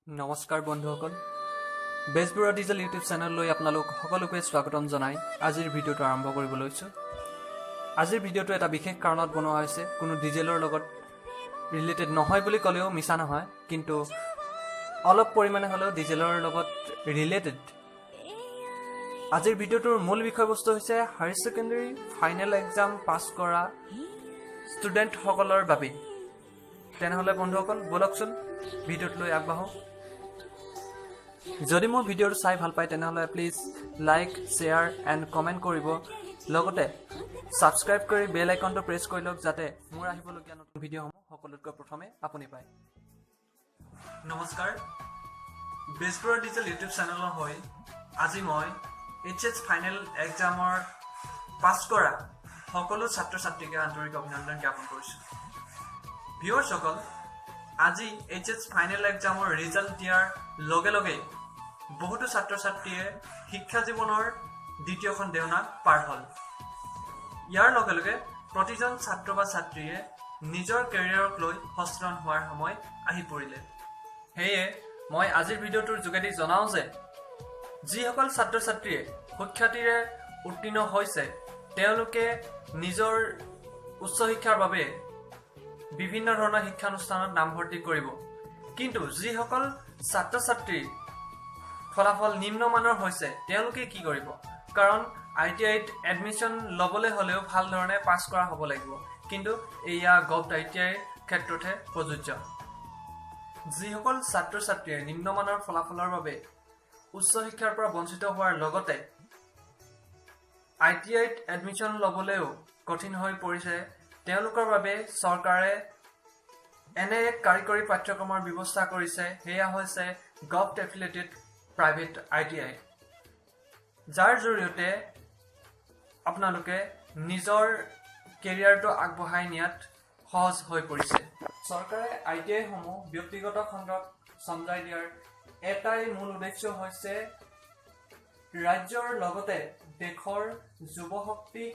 নমস্কাৰ বন্ধুসকল Bezbaroa digital YouTube চেনেললৈ আপোনালোক সকলোকে স্বাগতম জনাই আজিৰ ভিডিঅ'টো আৰম্ভ কৰিব লৈছোঁ। আজিৰ ভিডিঅ'টো এটা বিশেষ কাৰণত বনোৱা হৈছে, কোনো ডিজেলৰ লগত ৰিলেটেড নহয় বুলি ক'লেও মিছা নহয়, কিন্তু অলপ পৰিমাণে হ'লেও ডিজেলৰ লগত ৰিলেটেড। আজিৰ ভিডিঅ'টোৰ মূল বিষয়বস্তু হৈছে হায়াৰ ছেকেণ্ডেৰী ফাইনেল এক্সাম পাছ কৰা ষ্টুডেণ্টসকলৰ বাবে। তেনেহ'লে বন্ধুসকল বলকচোন ভিডিঅ'টোলৈ আগবাঢ়ো। যদি মোৰ ভিডিঅ'টো চাই ভাল পায় তেনেহ'লে please like, share and comment কৰিব, লগতে ছাবস্ক্ৰাইব কৰি বেল আইকনটো প্ৰেছ কৰি লওক যাতে মোৰ আহিবলগীয়া নতুন ভিডিঅ'সমূহ সকলোতকৈ প্ৰথমে আপুনি পায়। নমস্কাৰ, বেজবৰুৱা ডিজিটেল ইউটিউব চেনেলৰ হৈ আজি মই HS ফাইনেল এক্সামৰ পাছ কৰা সকলো ছাত্ৰ ছাত্ৰীকে আন্তৰিক অভিনন্দন জ্ঞাপন কৰিছোঁ। ভিউৱাৰ্ছসকল, আজি HS ফাইনেল এক্সামৰ ৰিজাল্ট দিয়াৰ লগে লগে বহুতো ছাত্ৰ ছাত্ৰীয়ে শিক্ষা জীৱনৰ দ্বিতীয়খন দেওনা পাৰ হ'ল। ইয়াৰ লগে লগে প্ৰতিজন ছাত্ৰ বা ছাত্ৰীয়ে নিজৰ কেৰিয়াৰক লৈ সচেতন হোৱাৰ সময় আহি পৰিলে। সেয়ে মই আজিৰ ভিডিঅ'টোৰ যোগেদি জনাওঁ যে যিসকল ছাত্ৰ ছাত্ৰীয়ে সুখ্যাতিৰে উত্তীৰ্ণ হৈছে তেওঁলোকে নিজৰ উচ্চ শিক্ষাৰ বাবে বিভিন্ন ধৰণৰ শিক্ষানুষ্ঠানত নামভৰ্তি কৰিব, কিন্তু যিসকল ছাত্ৰ ছাত্ৰীৰ ফলাফল নিম্নমানৰ হৈছে তেওঁলোকে কি কৰিব? কাৰণ ITIত এডমিশ্যন ল'বলৈ হ'লেও ভাল ধৰণে পাছ কৰা হ'ব লাগিব, কিন্তু এয়া গভট ITIৰ ক্ষেত্ৰতহে প্ৰযোজ্য। যিসকল ছাত্ৰ ছাত্ৰীয়ে নিম্নমানৰ ফলাফলৰ বাবে উচ্চ শিক্ষাৰ পৰা বঞ্চিত হোৱাৰ লগতে ITIত এডমিশ্যন ল'বলৈও কঠিন হৈ পৰিছে, তেওঁলোকৰ বাবে চৰকাৰে এনে এক কাৰিকৰী পাঠ্যক্ৰমৰ ব্যৱস্থা কৰিছে, সেয়া হৈছে গভট এফিলিয়েটেড প্ৰাইভেট ITI, যাৰ জৰিয়তে আপোনালোকে নিজৰ কেৰিয়াৰটো আগবঢ়াই নিয়াত সহজ হৈ পৰিছে। চৰকাৰে ITI সমূহ ব্যক্তিগত খণ্ডক চমজাই দিয়াৰ এটাই মূল উদ্দেশ্য হৈছে ৰাজ্যৰ লগতে দেশৰ যুৱশক্তিক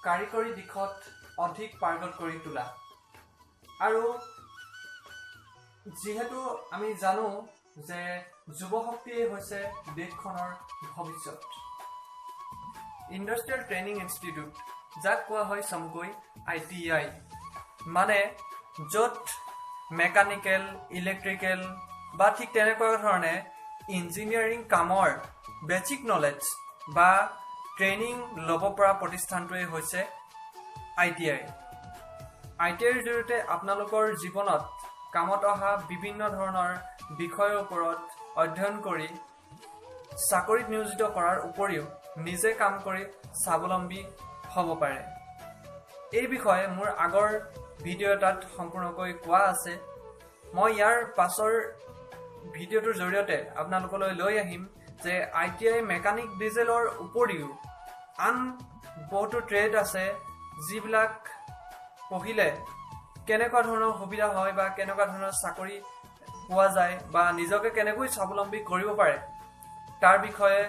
কাৰিকৰী দিশত অধিক পাৰ্গত কৰি তোলা। আৰু যিহেতু আমি জানো যে যুৱশক্তিয়ে হৈছে দেশখনৰ ভৱিষ্যত। ইণ্ডাষ্ট্ৰিয়েল ট্ৰেইনিং ইনষ্টিটিউট, যাক কোৱা হয় চমুকৈ ITI, মানে য'ত মেকানিকেল, ইলেক্ট্ৰিকেল বা ঠিক তেনেকুৱা ধৰণে ইঞ্জিনিয়াৰিং কামৰ বেচিক নলেজ বা ট্ৰেইনিং ল'ব পৰা প্ৰতিষ্ঠানটোৱেই হৈছে ITI। ITIৰ জৰিয়তে আপোনালোকৰ জীৱনত কামত অহা বিভিন্ন ধৰণৰ বিষয়ৰ ওপৰত অধ্যয়ন কৰি চাকৰিত নিয়োজিত কৰাৰ উপৰিও নিজে কাম কৰি স্বাৱলম্বী হ'ব পাৰে। এই বিষয়ে মোৰ আগৰ ভিডিঅ' এটাত সম্পূৰ্ণকৈ কোৱা আছে। মই ইয়াৰ পাছৰ ভিডিঅ'টোৰ জৰিয়তে আপোনালোকলৈ লৈ আহিম যে ITI মেকানিক ডিজেলৰ উপৰিও আন বহুতো ট্ৰেড আছে, যিবিলাক পঢ়িলে কেনেকুৱা ধৰণৰ সুবিধা হয় বা কেনেকুৱা ধৰণৰ চাকৰি পোৱা যায় বা নিজকে কেনেকৈ স্বাৱলম্বী কৰিব পাৰে তাৰ বিষয়ে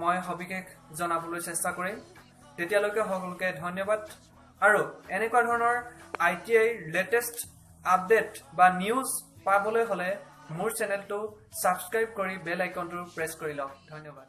মই সবিশেষ জনাবলৈ চেষ্টা কৰিম। তেতিয়ালৈকে সকলোকে ধন্যবাদ, আৰু এনেকুৱা ধৰণৰ ITI লেটেষ্ট আপডেট বা নিউজ পাবলৈ হ'লে মোৰ চেনেলটো ছাবস্ক্ৰাইব কৰি বেল আইকনটো প্ৰেছ কৰি লওক। ধন্যবাদ।